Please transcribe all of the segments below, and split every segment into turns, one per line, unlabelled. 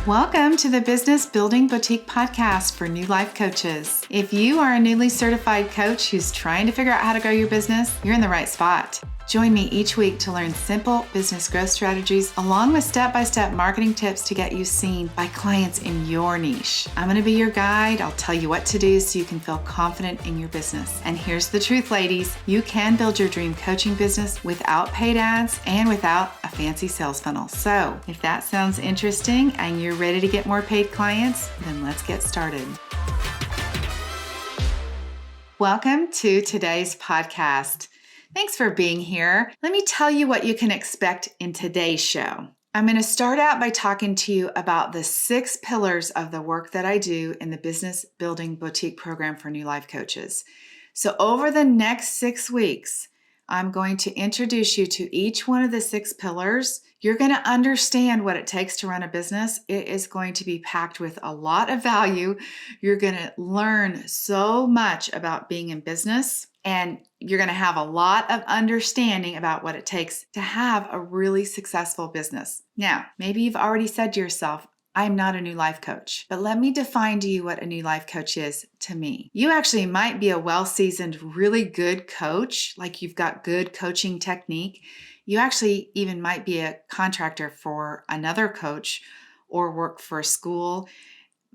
Welcome to the Business Building Boutique podcast for new life coaches. If you are a newly certified coach who's trying to figure out how to grow your business, you're in the right spot. Join me each week to learn simple business growth strategies along with step-by-step marketing tips to get you seen by clients in your niche. I'm going to be your guide. I'll tell you what to do so you can feel confident in your business. And here's the truth, ladies. You can build your dream coaching business without paid ads and without a fancy sales funnel. So if that sounds interesting and you're ready to get more paid clients, then let's get started. Welcome to today's podcast. Thanks for being here. Let me tell you what you can expect in today's show. I'm going to start out by talking to you about the 6 pillars of the work that I do in the Business Building Boutique program for new life coaches. So over the next 6 weeks, I'm going to introduce you to each one of the 6 pillars. You're going to understand what it takes to run a business. It is going to be packed with a lot of value. You're going to learn so much about being in business, and you're going to have a lot of understanding about what it takes to have a really successful business. Now, maybe you've already said to yourself, I'm not a new life coach, but let me define to you what a new life coach is to me. You actually might be a well-seasoned, really good coach, like you've got good coaching technique. You actually even might be a contractor for another coach or work for a school.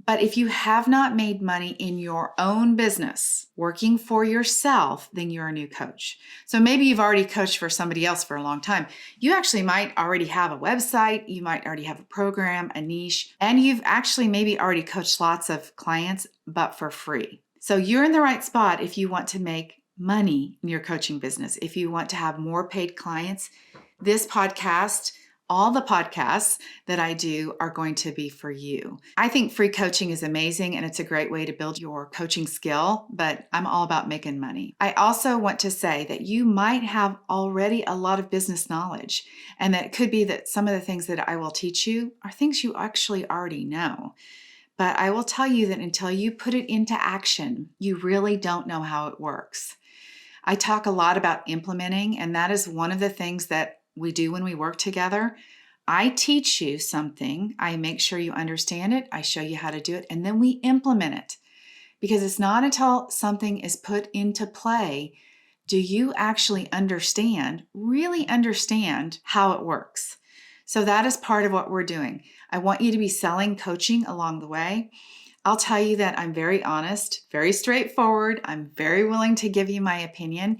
But if you have not made money in your own business, working for yourself, then you're a new coach. So maybe you've already coached for somebody else for a long time. You actually might already have a website, you might already have a program, a niche, and you've actually maybe already coached lots of clients, but for free. So you're in the right spot if you want to make money in your coaching business. If you want to have more paid clients, this podcast, all the podcasts that I do are going to be for you. I think free coaching is amazing and it's a great way to build your coaching skill, but I'm all about making money. I also want to say that you might have already a lot of business knowledge, and that it could be that some of the things that I will teach you are things you actually already know. But I will tell you that until you put it into action, you really don't know how it works. I talk a lot about implementing, and that is one of the things that we do when we work together. I teach you something, I make sure you understand it, I show you how to do it, and then we implement it. Because it's not until something is put into play do you actually really understand how it works. So that is part of what we're doing. I want you to be selling coaching along the way. I'll tell you that I'm very honest, very straightforward. I'm very willing to give you my opinion.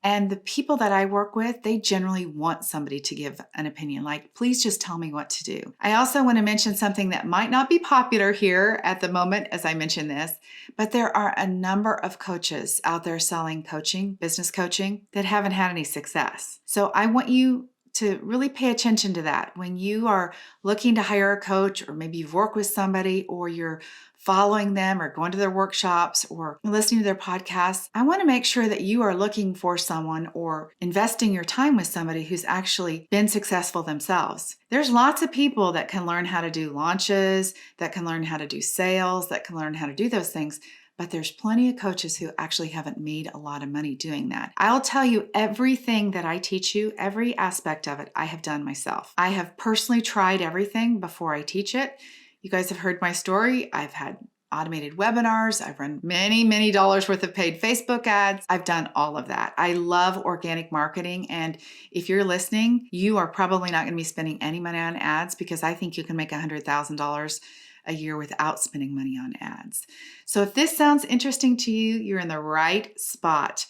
And the people that I work with, they generally want somebody to give an opinion, like, please just tell me what to do. I also want to mention something that might not be popular here at the moment as I mention this, but there are a number of coaches out there selling coaching, business coaching, that haven't had any success. So I want you to really pay attention to that. When you are looking to hire a coach, or maybe you've worked with somebody, or you're following them or going to their workshops or listening to their podcasts, I want to make sure that you are looking for someone or investing your time with somebody who's actually been successful themselves. There's lots of people that can learn how to do launches, that can learn how to do sales, that can learn how to do those things. But there's plenty of coaches who actually haven't made a lot of money doing that. I'll tell you, everything that I teach you, every aspect of it, I have done myself. I have personally tried everything before I teach it. You guys have heard my story. I've had automated webinars. I've run many dollars worth of paid Facebook ads. I've done all of that. I love organic marketing. And if you're listening, you are probably not going to be spending any money on ads, because I think you can make $100,000 a year without spending money on ads. So if this sounds interesting to you, you're in the right spot.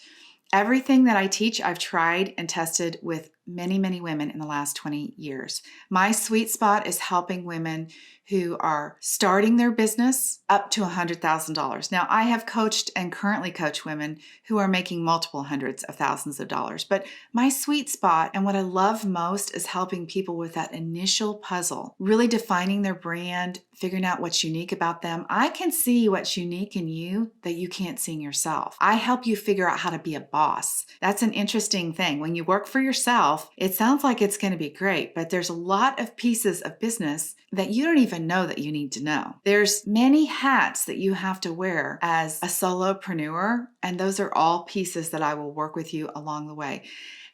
Everything that I teach, I've tried and tested with many women in the last 20 years. My sweet spot is helping women who are starting their business up to $100,000. Now, I have coached and currently coach women who are making multiple hundreds of thousands of dollars. But my sweet spot and what I love most is helping people with that initial puzzle, really defining their brand, figuring out what's unique about them. I can see what's unique in you that you can't see in yourself. I help you figure out how to be a boss. That's an interesting thing. When you work for yourself, it sounds like it's going to be great, but there's a lot of pieces of business that you don't even know that you need to know. There's many hats that you have to wear as a solopreneur, and those are all pieces that I will work with you along the way.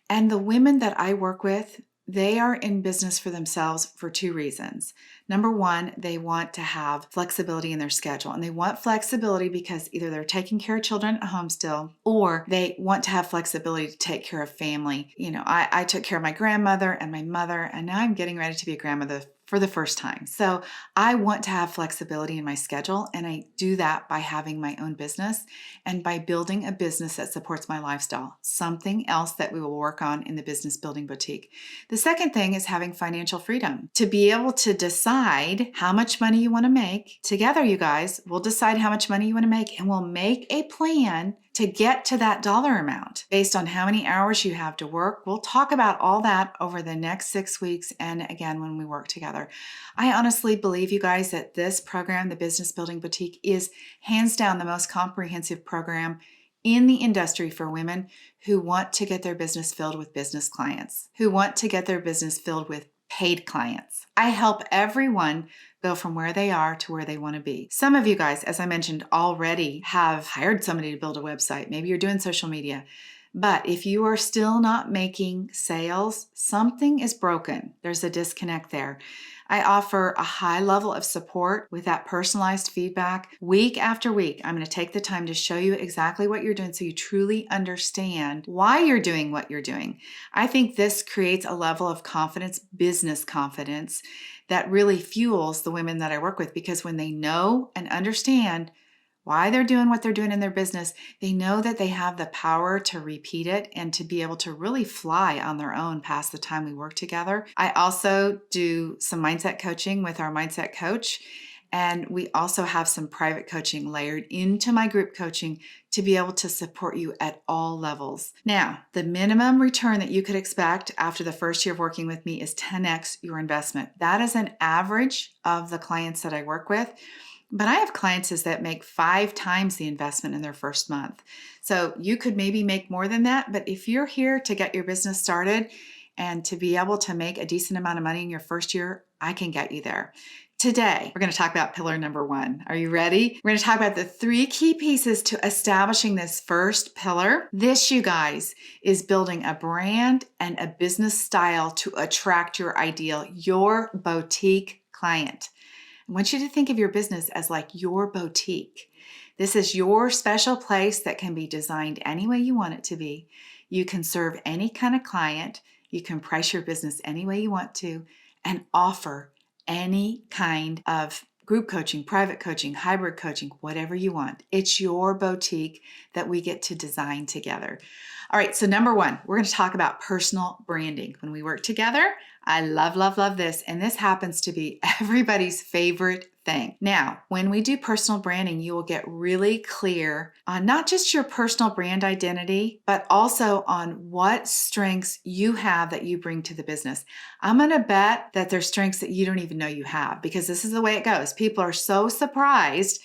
And the women that I work with, they are in business for themselves for two reasons. Number one, they want to have flexibility in their schedule, and they want flexibility because either they're taking care of children at home still, or they want to have flexibility to take care of family. I took care of my grandmother and my mother, and now I'm getting ready to be a grandmother for the first time. So I want to have flexibility in my schedule, and I do that by having my own business and by building a business that supports my lifestyle, something else that we will work on in the Business Building Boutique. The second thing is having financial freedom, to be able to decide how much money you want to make. Together, you guys, we'll decide how much money you want to make, and we'll make a plan to get to that dollar amount based on how many hours you have to work. We'll talk about all that over the next 6 weeks and again when we work together. I honestly believe, you guys, that this program, the Business Building Boutique, is hands down the most comprehensive program in the industry for women who want to get their business filled with business clients, who want to get their business filled with paid clients. I help everyone go from where they are to where they want to be. Some of you guys, as I mentioned, already have hired somebody to build a website. Maybe you're doing social media. But if you are still not making sales, something is broken. There's a disconnect there. I offer a high level of support with that personalized feedback week after week. I'm going to take the time to show you exactly what you're doing so you truly understand why you're doing what you're doing. I think this creates a level of confidence, business confidence, that really fuels the women that I work with, because when they know and understand why they're doing what they're doing in their business, they know that they have the power to repeat it and to be able to really fly on their own past the time we work together. I also do some mindset coaching with our mindset coach, and we also have some private coaching layered into my group coaching to be able to support you at all levels. Now, the minimum return that you could expect after the first year of working with me is 10x your investment. That is an average of the clients that I work with. But I have clients that make 5 times the investment in their first month. So you could maybe make more than that. But if you're here to get your business started and to be able to make a decent amount of money in your first year, I can get you there. Today, we're going to talk about pillar number 1. Are you ready? We're going to talk about the 3 key pieces to establishing this first pillar. This, you guys, is building a brand and a business style to attract your ideal, your boutique client. I want you to think of your business as like your boutique. This is your special place that can be designed any way you want it to be. You can serve any kind of client. You can price your business any way you want to and offer any kind of group coaching, private coaching, hybrid coaching, whatever you want. It's your boutique that we get to design together. All right, so number 1, we're going to talk about personal branding. When we work together, I love, love, love this. And this happens to be everybody's favorite thing. Now, when we do personal branding, you will get really clear on not just your personal brand identity, but also on what strengths you have that you bring to the business. I'm going to bet that there's strengths that you don't even know you have, because this is the way it goes. People are so surprised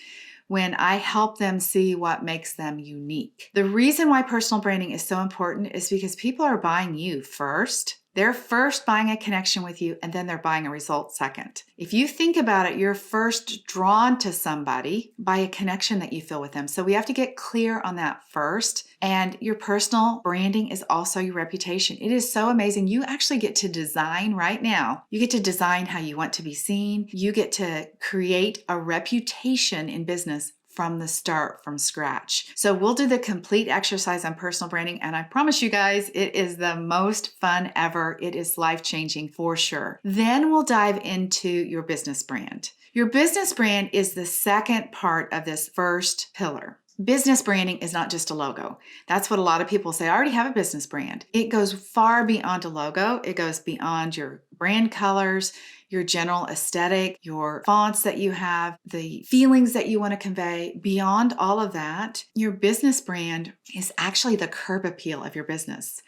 when I help them see what makes them unique. The reason why personal branding is so important is because people are buying you first. They're first buying a connection with you, and then they're buying a result second. If you think about it, you're first drawn to somebody by a connection that you feel with them. So we have to get clear on that first. And your personal branding is also your reputation. It is so amazing. You actually get to design right now. You get to design how you want to be seen. You get to create a reputation in business from the start, from scratch. So we'll do the complete exercise on personal branding, and I promise you guys, it is the most fun ever. It is life-changing for sure. Then we'll dive into your business brand. Your business brand is the second part of this first pillar. Business branding is not just a logo. That's what a lot of people say. I already have a business brand. It goes far beyond a logo. It goes beyond your brand colors, your general aesthetic, your fonts that you have, the feelings that you want to convey. Beyond all of that, your business brand is actually the curb appeal of your business.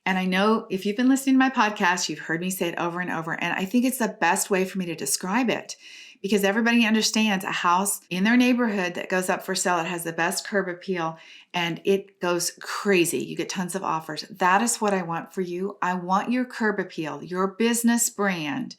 And I know if you've been listening to my podcast, you've heard me say it over and over, and I think it's the best way for me to describe it, because everybody understands a house in their neighborhood that goes up for sale, it has the best curb appeal, and it goes crazy. You get tons of offers. That is what I want for you. I want your curb appeal, your business brand,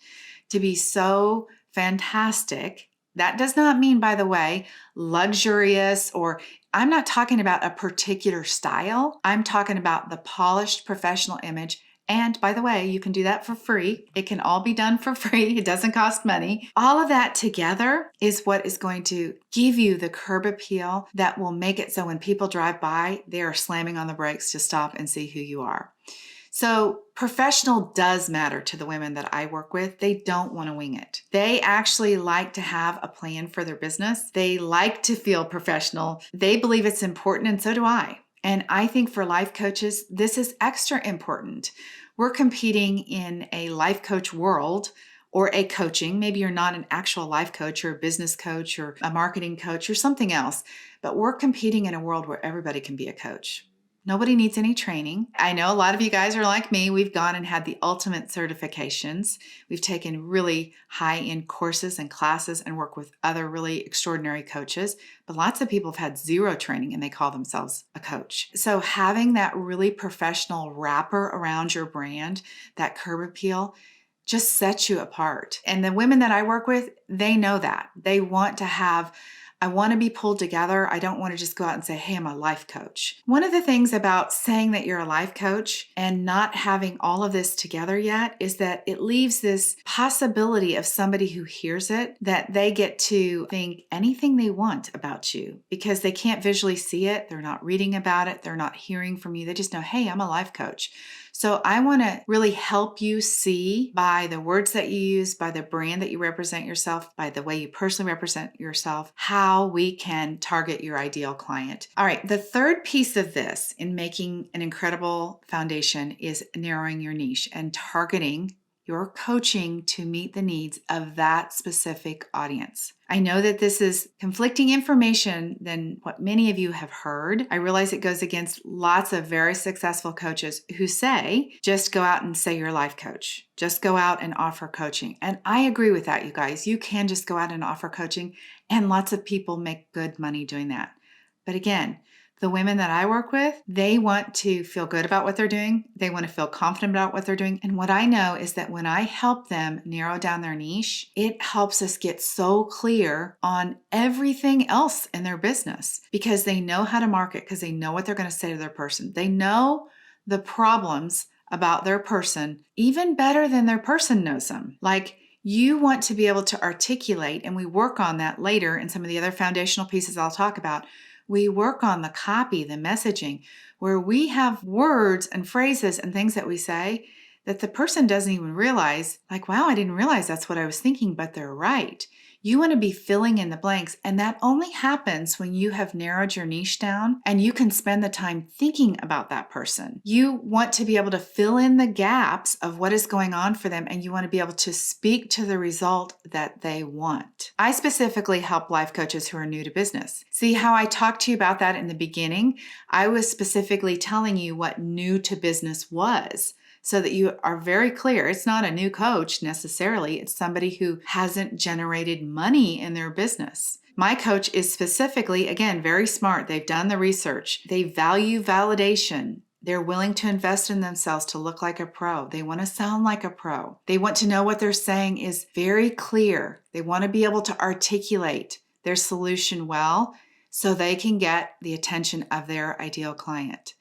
to be so fantastic. That does not mean, by the way, luxurious, or I'm not talking about a particular style. I'm talking about the polished professional image And by the way, you can do that for free. It can all be done for free. It doesn't cost money. All of that together is what is going to give you the curb appeal that will make it so when people drive by, they are slamming on the brakes to stop and see who you are. So professional does matter to the women that I work with. They don't want to wing it. They actually like to have a plan for their business. They like to feel professional. They believe it's important, and so do I. And I think for life coaches, this is extra important. We're competing in a life coach world or a coaching. Maybe you're not an actual life coach or a business coach or a marketing coach or something else, but we're competing in a world where everybody can be a coach. Nobody needs any training. I know a lot of you guys are like me. We've gone and had the ultimate certifications. We've taken really high-end courses and classes and worked with other really extraordinary coaches. But lots of people have had zero training and they call themselves a coach. So having that really professional wrapper around your brand, that curb appeal, just sets you apart. And the women that I work with, they know that. They want to have I want to be pulled together. I don't want to just go out and say, hey, I'm a life coach. One of the things about saying that you're a life coach and not having all of this together yet is that it leaves this possibility of somebody who hears it that they get to think anything they want about you because they can't visually see it. They're not reading about it. They're not hearing from you. They just know, hey, I'm a life coach. So I want to really help you see by the words that you use, by the brand that you represent yourself, by the way you personally represent yourself, how we can target your ideal client. All right, the third piece of this in making an incredible foundation is narrowing your niche and targeting your coaching to meet the needs of that specific audience. I know that this is conflicting information than what many of you have heard. I realize it goes against lots of very successful coaches who say, just go out and say you're a life coach. Just go out and offer coaching. And I agree with that, you guys. You can just go out and offer coaching, and lots of people make good money doing that. But again, the women that I work with, they want to feel good about what they're doing. They want to feel confident about what they're doing. And what I know is that when I help them narrow down their niche, it helps us get so clear on everything else in their business because they know how to market, because they know what they're going to say to their person. They know the problems about their person even better than their person knows them. Like, you want to be able to articulate, and we work on that later in some of the other foundational pieces I'll talk about. We work on the copy, the messaging, where we have words and phrases and things that we say that the person doesn't even realize, like, wow, I didn't realize that's what I was thinking, but they're right. You want to be filling in the blanks, and that only happens when you have narrowed your niche down and you can spend the time thinking about that person. You want to be able to fill in the gaps of what is going on for them, and you want to be able to speak to the result that they want. I specifically help life coaches who are new to business. See how I talked to you about that in the beginning? I was specifically telling you what new to business was, so that you are very clear. It's not a new coach necessarily. It's somebody who hasn't generated money in their business. My coach is specifically, again, very smart. They've done the research. They value validation. They're willing to invest in themselves to look like a pro. They want to sound like a pro. They want to know what they're saying is very clear. They want to be able to articulate their solution well so they can get the attention of their ideal client.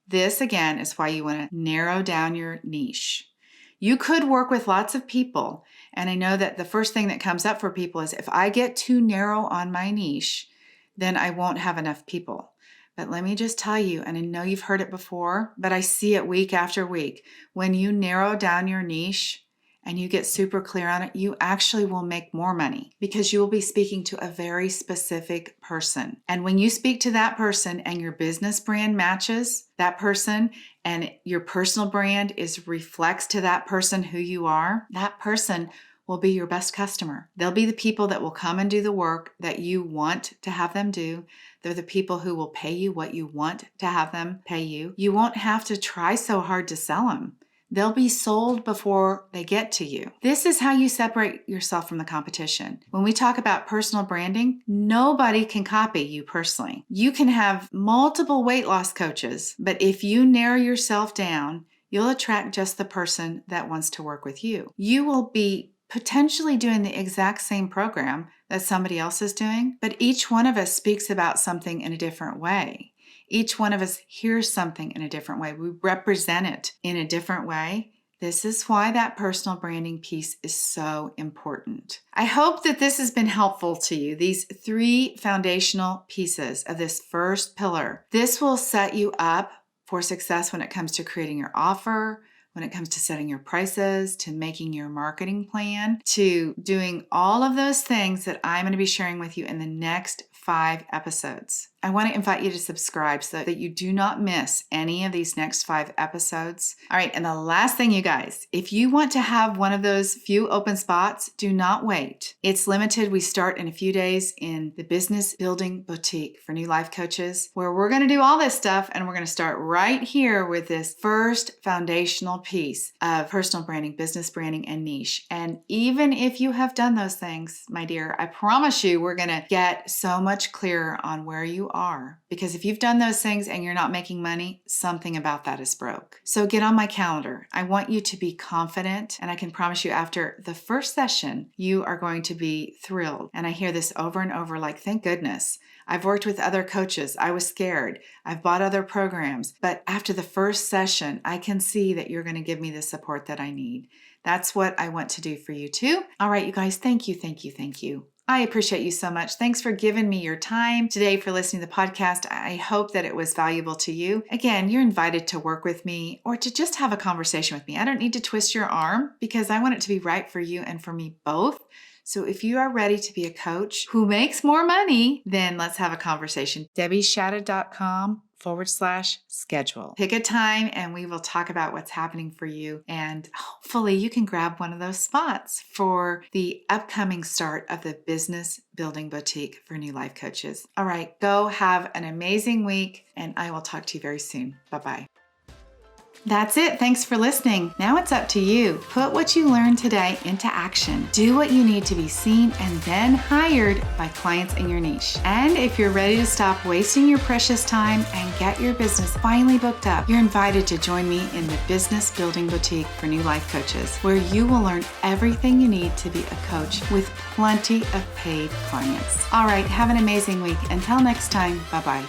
This, again, is why you want to narrow down your niche. You could work with lots of people, and I know that the first thing that comes up for people is if I get too narrow on my niche, then I won't have enough people. But let me just tell you, and I know you've heard it before, but I see it week after week. When you narrow down your niche and you get super clear on it, you actually will make more money because you will be speaking to a very specific person. And when you speak to that person and your business brand matches that person and your personal brand reflects to that person who you are, that person will be your best customer. They'll be the people that will come and do the work that you want to have them do. They're the people who will pay you what you want to have them pay you. You won't have to try so hard to sell them. They'll be sold before they get to you. This is how you separate yourself from the competition. When we talk about personal branding, nobody can copy you personally. You can have multiple weight loss coaches, but if you narrow yourself down, you'll attract just the person that wants to work with you. You will be potentially doing the exact same program that somebody else is doing, but each one of us speaks about something in a different way. Each one of us hears something in a different way. We represent it in a different way. This is why that personal branding piece is so important. I hope that this has been helpful to you, these 3 foundational pieces of this first pillar. This will set you up for success when it comes to creating your offer, when it comes to setting your prices, to making your marketing plan, to doing all of those things that I'm going to be sharing with you in the next 5 episodes. I want to invite you to subscribe so that you do not miss any of these next 5 episodes. All right, and the last thing, you guys, if you want to have one of those few open spots, do not wait. It's limited. We start in a few days in the Business Building Boutique for New Life Coaches, where we're going to do all this stuff, and we're going to start right here with this first foundational piece of personal branding, business branding, and niche. And even if you have done those things, my dear, I promise you we're going to get so much clearer on where you are. Because if you've done those things and you're not making money, something about that is broke. So get on my calendar. I want you to be confident, and I can promise you after the first session, you are going to be thrilled. And I hear this over and over, like, thank goodness. I've worked with other coaches. I was scared. I've bought other programs. But after the first session, I can see that you're going to give me the support that I need. That's what I want to do for you too. All right, you guys, thank you, thank you, thank you. I appreciate you so much. Thanks for giving me your time today, for listening to the podcast. I hope that it was valuable to you. Again, you're invited to work with me or to just have a conversation with me. I don't need to twist your arm because I want it to be right for you and for me both. So if you are ready to be a coach who makes more money, then let's have a conversation. DebbieShadid.com/schedule. Pick a time and we will talk about what's happening for you. And hopefully you can grab one of those spots for the upcoming start of the Business Building Boutique for New Life Coaches. All right, go have an amazing week, and I will talk to you very soon. Bye-bye. That's it. Thanks for listening. Now it's up to you. Put what you learned today into action. Do what you need to be seen and then hired by clients in your niche. And if you're ready to stop wasting your precious time and get your business finally booked up, you're invited to join me in the Business Building Boutique for New Life Coaches, where you will learn everything you need to be a coach with plenty of paid clients. All right, have an amazing week. Until next time, bye-bye.